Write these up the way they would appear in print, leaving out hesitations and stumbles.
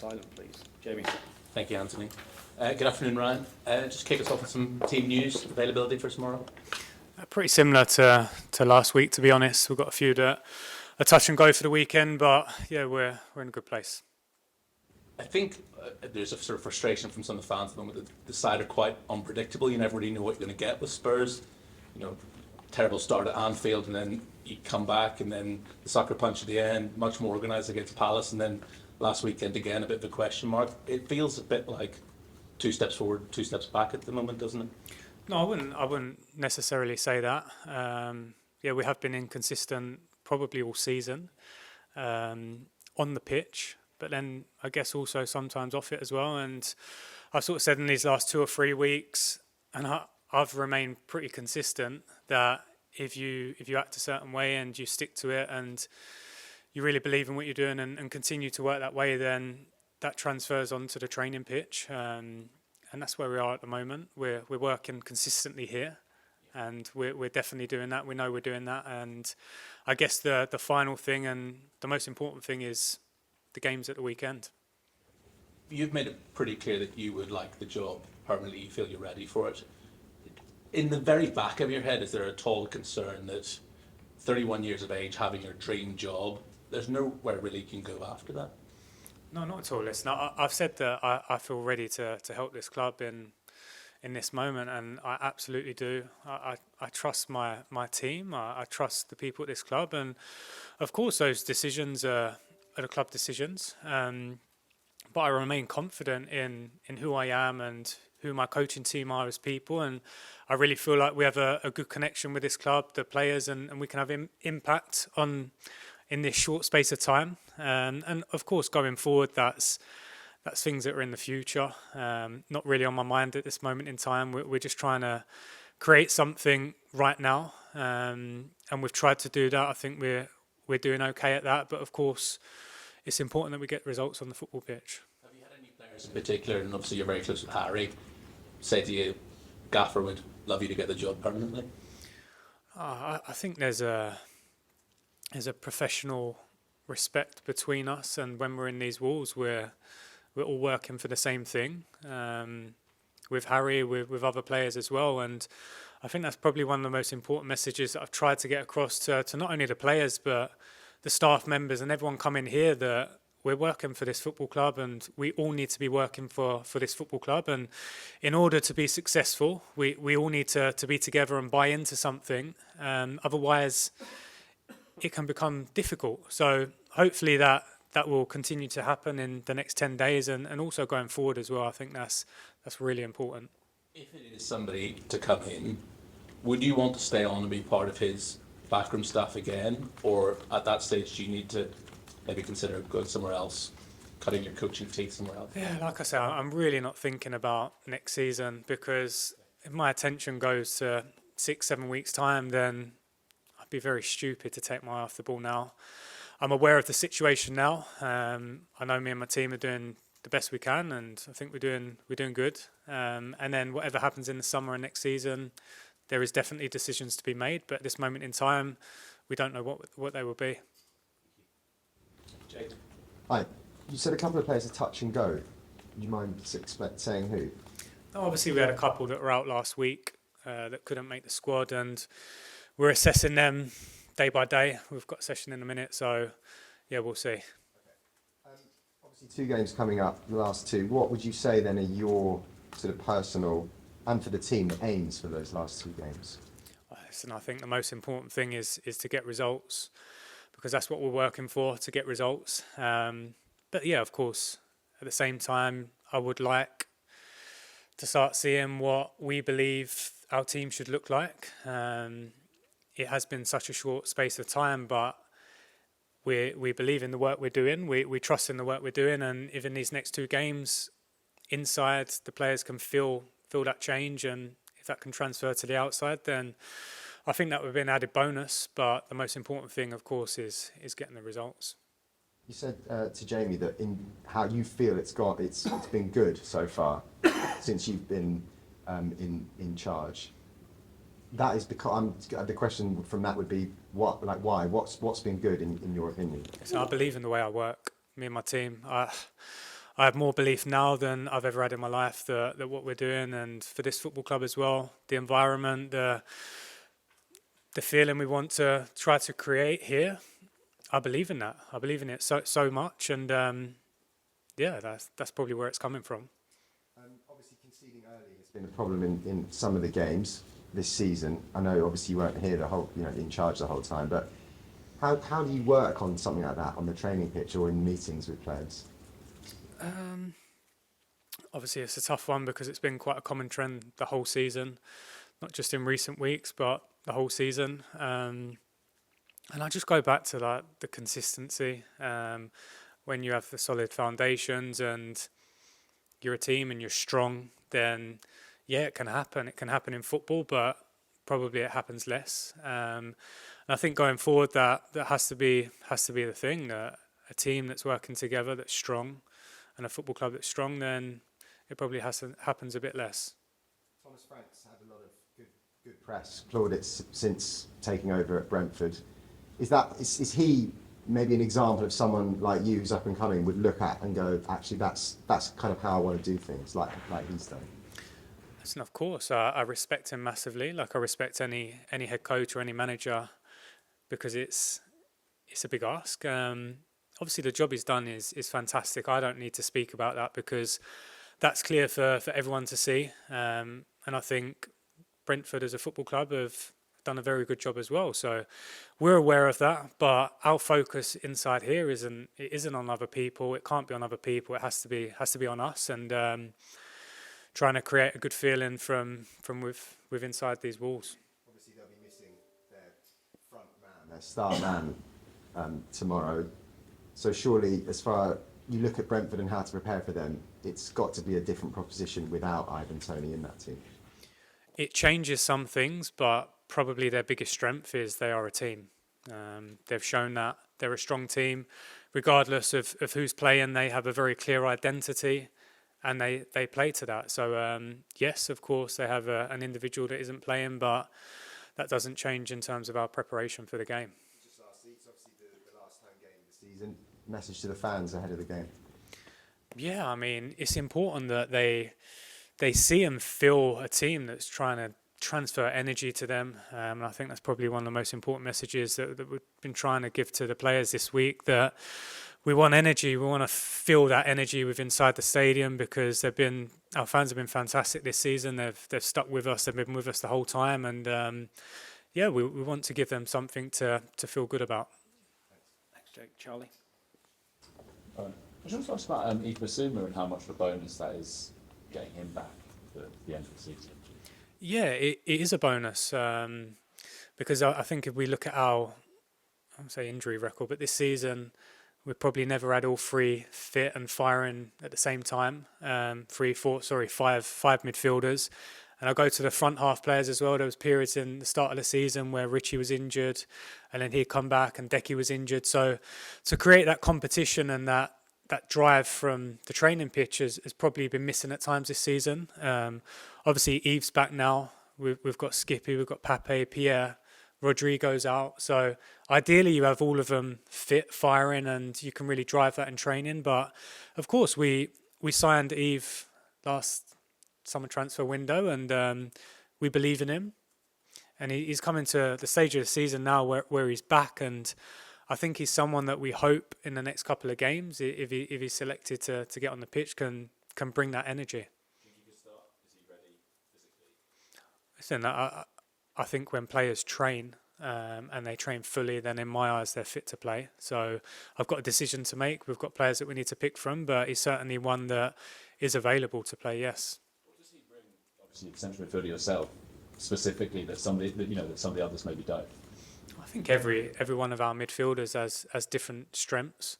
Silent, please. Jamie. Thank you, Anthony. Good afternoon, Ryan. Just kick us off with some team news, availability for tomorrow. Pretty similar to last week, to be honest. We've got a few that are touch and go for the weekend, but yeah, we're in a good place. I think there's a sort of frustration from some of the fans at the moment that the side are quite unpredictable. You never really know what you're going to get with Spurs. You know, terrible start at Anfield, and then you come back, and then the sucker punch at the end, much more organised against Palace, and then last weekend again a bit of a question mark. It feels a bit like 2 steps forward, 2 steps back at the moment, doesn't it? No, I wouldn't necessarily say that. Yeah, we have been inconsistent probably all season on the pitch, but then I guess also sometimes off it as well. And I've sort of said in these last 2 or 3 weeks, and I've remained pretty consistent, that if you act a certain way and you stick to it and you really believe in what you're doing and continue to work that way, then that transfers onto the training pitch. And that's where we are at the moment. We're working consistently here, and we're definitely doing that. We know we're doing that. And I guess the final thing and the most important thing is the games at the weekend. You've made it pretty clear that you would like the job permanently. You feel you're ready for it. In the very back of your head, is there at all concern that 31 years of age, having your dream job, there's nowhere really you can go after that? No, not at all. Listen, I've said that I feel ready to help this club in this moment, and I absolutely do. I trust my team. I trust the people at this club, and of course those decisions are the club decisions. But I remain confident in who I am and who my coaching team are as people, and I really feel like we have a good connection with this club, the players, and we can have impact in this short space of time. And of course, going forward, that's things that are in the future. Not really on my mind at this moment in time. We're just trying to create something right now, and we've tried to do that. I think we're doing okay at that. But of course, it's important that we get results on the football pitch. Have you had any players in particular, and obviously you're very close with Harry, say to you, Gaffer would love you to get the job permanently? I think there's a professional respect between us, and when we're in these walls, we're all working for the same thing. With Harry, with other players as well, and I think that's probably one of the most important messages that I've tried to get across to not only the players but the staff members and everyone coming here, that we're working for this football club and we all need to be working for this football club. And in order to be successful, we all need to be together and buy into something. Otherwise, it can become difficult. So hopefully that will continue to happen in the next 10 days and also going forward as well. I think that's really important. If it is somebody to come in, would you want to stay on and be part of his backroom staff again? Or at that stage, do you need to maybe consider going somewhere else, cutting your coaching teeth somewhere else? Yeah, like I said, I'm really not thinking about next season, because if my attention goes to 6-7 weeks' time, then I'd be very stupid to take my eye off the ball now. I'm aware of the situation now. I know me and my team are doing the best we can, and I think we're doing good. And then whatever happens in the summer and next season, there is definitely decisions to be made. But at this moment in time, we don't know what they will be. Jake? Hi. You said a couple of players are touch and go. Do you mind saying who? No, obviously, we had a couple that were out last week that couldn't make the squad, and we're assessing them day by day. We've got a session in a minute, so yeah, we'll see. Okay. Obviously, 2 games coming up, the last 2. What would you say then are your sort of personal and for the team aims for those last 2 games? Listen, I think the most important thing is to get results, because that's what we're working for, to get results. But yeah, of course, at the same time, I would like to start seeing what we believe our team should look like. It has been such a short space of time, but we believe in the work we're doing. We trust in the work we're doing, and if in these next 2 games, inside, the players can feel that change, and if that can transfer to the outside, then I think that would be an added bonus. But the most important thing, of course, is getting the results. You said to Jamie that in how you feel it's been good so far since you've been in charge. That is because the question from that would be why? What's been good in your opinion? So I believe in the way I work. Me and my team. I I have more belief now than I've ever had in my life that what we're doing, and for this football club as well, the environment, the feeling we want to try to create here, I believe in that. I believe in it so much, and yeah, that's probably where it's coming from. Obviously, conceding early has been a problem in some of the games this season. I know, obviously, you weren't here in charge the whole time, but how do you work on something like that on the training pitch or in meetings with players? Obviously, it's a tough one because it's been quite a common trend the whole season, not just in recent weeks, but the whole season. And I just go back to that, the consistency. When you have the solid foundations and you're a team and you're strong, then yeah, it can happen. It can happen in football, but probably it happens less. And I think going forward, that has to be the thing. That a team that's working together, that's strong, and a football club that's strong, then it probably happens a bit less. Thomas Frank's had a lot of good press, plaudits since taking over at Brentford. Is he maybe an example of someone like you who's up and coming would look at and go, actually, that's kind of how I want to do things, like he's done? And of course, I respect him massively. Like I respect any head coach or any manager, because it's a big ask. Obviously, the job he's done is fantastic. I don't need to speak about that because that's clear for everyone to see. And I think Brentford as a football club have done a very good job as well. So we're aware of that, but our focus inside here isn't on other people. It can't be on other people. It has to be on us, and trying to create a good feeling from with inside these walls. Obviously, they'll be missing their front man, their star man tomorrow. So surely, as far you look at Brentford and how to prepare for them, it's got to be a different proposition without Ivan Toney in that team. It changes some things, but probably their biggest strength is they are a team. They've shown that they're a strong team. Regardless of who's playing, they have a very clear identity, and they play to that. So, yes, of course, they have an individual that isn't playing, but that doesn't change in terms of our preparation for the game. Just last week, obviously the last home game of the season. Message to the fans ahead of the game. Yeah, I mean, it's important that they see and feel a team that's trying to transfer energy to them. And I think that's probably one of the most important messages that we've been trying to give to the players this week, that we want energy. We want to feel that energy within inside the stadium, because our fans have been fantastic this season. They've stuck with us. They've been with us the whole time. And yeah, we want to give them something to feel good about. Thanks, Jake. Charlie? I just want to ask about Ifa Suma and how much of a bonus that is getting him back for the end of the season. Yeah, it is a bonus, because I think if we look at our, I won't say injury record, but this season we've probably never had all three fit and firing at the same time. Five midfielders. And I'll go to the front half players as well. There was periods in the start of the season where Richie was injured, and then he'd come back and Decky was injured. So to create that competition and that drive from the training pitch has probably been missing at times this season. Obviously, Yves back now. We've got Skippy, we've got Pape, Pierre, Rodrigo's out. So ideally, you have all of them fit, firing, and you can really drive that in training. But of course, we signed Yves last summer transfer window, and we believe in him. And he's coming to the stage of the season now where he's back, and I think he's someone that we hope in the next couple of games, if he's selected to get on the pitch, can bring that energy. Do you think he could start? Is he ready physically? Listen, I think when players train and they train fully, then in my eyes they're fit to play. So I've got a decision to make. We've got players that we need to pick from, but he's certainly one that is available to play. Yes. What does he bring? Obviously, the central midfielder yourself, specifically that some of the others maybe don't. I think every one of our midfielders has different strengths,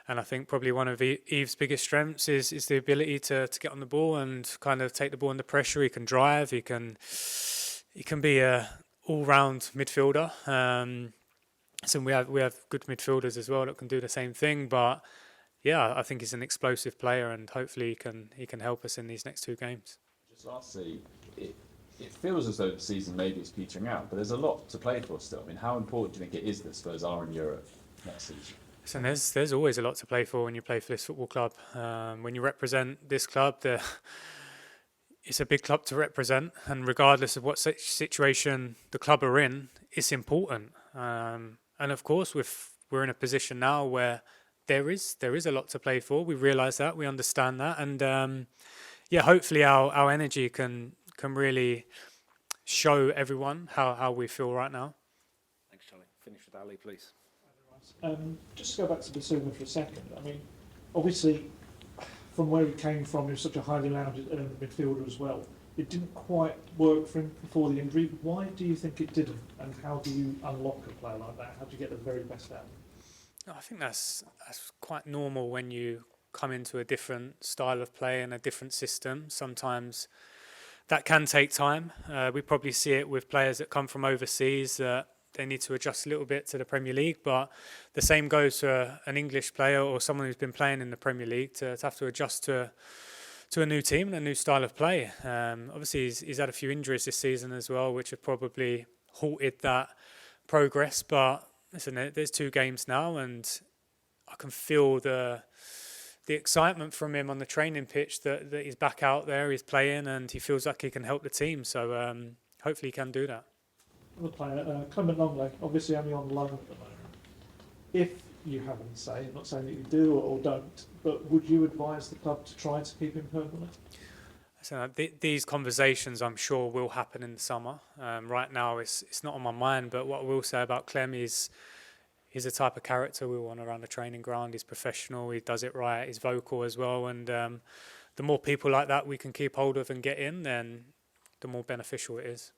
and I think probably one of Yves' biggest strengths is the ability to get on the ball and kind of take the ball under pressure. He can drive. He can be a all-round midfielder. So we have good midfielders as well that can do the same thing. But yeah, I think he's an explosive player, and hopefully he can help us in these next two games. Just lastly, it feels as though the season maybe is petering out, but there's a lot to play for still. I mean, how important do you think it is that Spurs are in Europe next season? So there's always a lot to play for when you play for this football club. When you represent this club, it's a big club to represent, and regardless of what situation the club are in, it's important. And of course, we're in a position now where there is a lot to play for. We realise that, we understand that, and hopefully our energy can really show everyone how we feel right now. Thanks, Charlie. Finish with Ali, please. Just to go back to Bissouma for a second. I mean, obviously, from where he came from, he was such a highly rounded midfielder as well. It didn't quite work for him before the injury. Why do you think it didn't? And how do you unlock a player like that? How do you get the very best out of him? I think that's quite normal when you come into a different style of play and a different system. Sometimes that can take time. We probably see it with players that come from overseas. They need to adjust a little bit to the Premier League, but the same goes to an English player or someone who's been playing in the Premier League to have to adjust to a new team and a new style of play. Obviously, he's had a few injuries this season as well, which have probably halted that progress. But listen, there's 2 games now, and I can feel the excitement from him on the training pitch that he's back out there, he's playing, and he feels like he can help the team. So hopefully he can do that. Another player, Clement Longley, obviously only on loan at the moment. If you have any say, I'm not saying that you do or don't, but would you advise the club to try to keep him permanently? So these conversations, I'm sure, will happen in the summer. Right now, it's not on my mind, but what I will say about Clem is he's the type of character we want around the training ground. He's professional, he does it right, he's vocal as well, and the more people like that we can keep hold of and get in, then the more beneficial it is.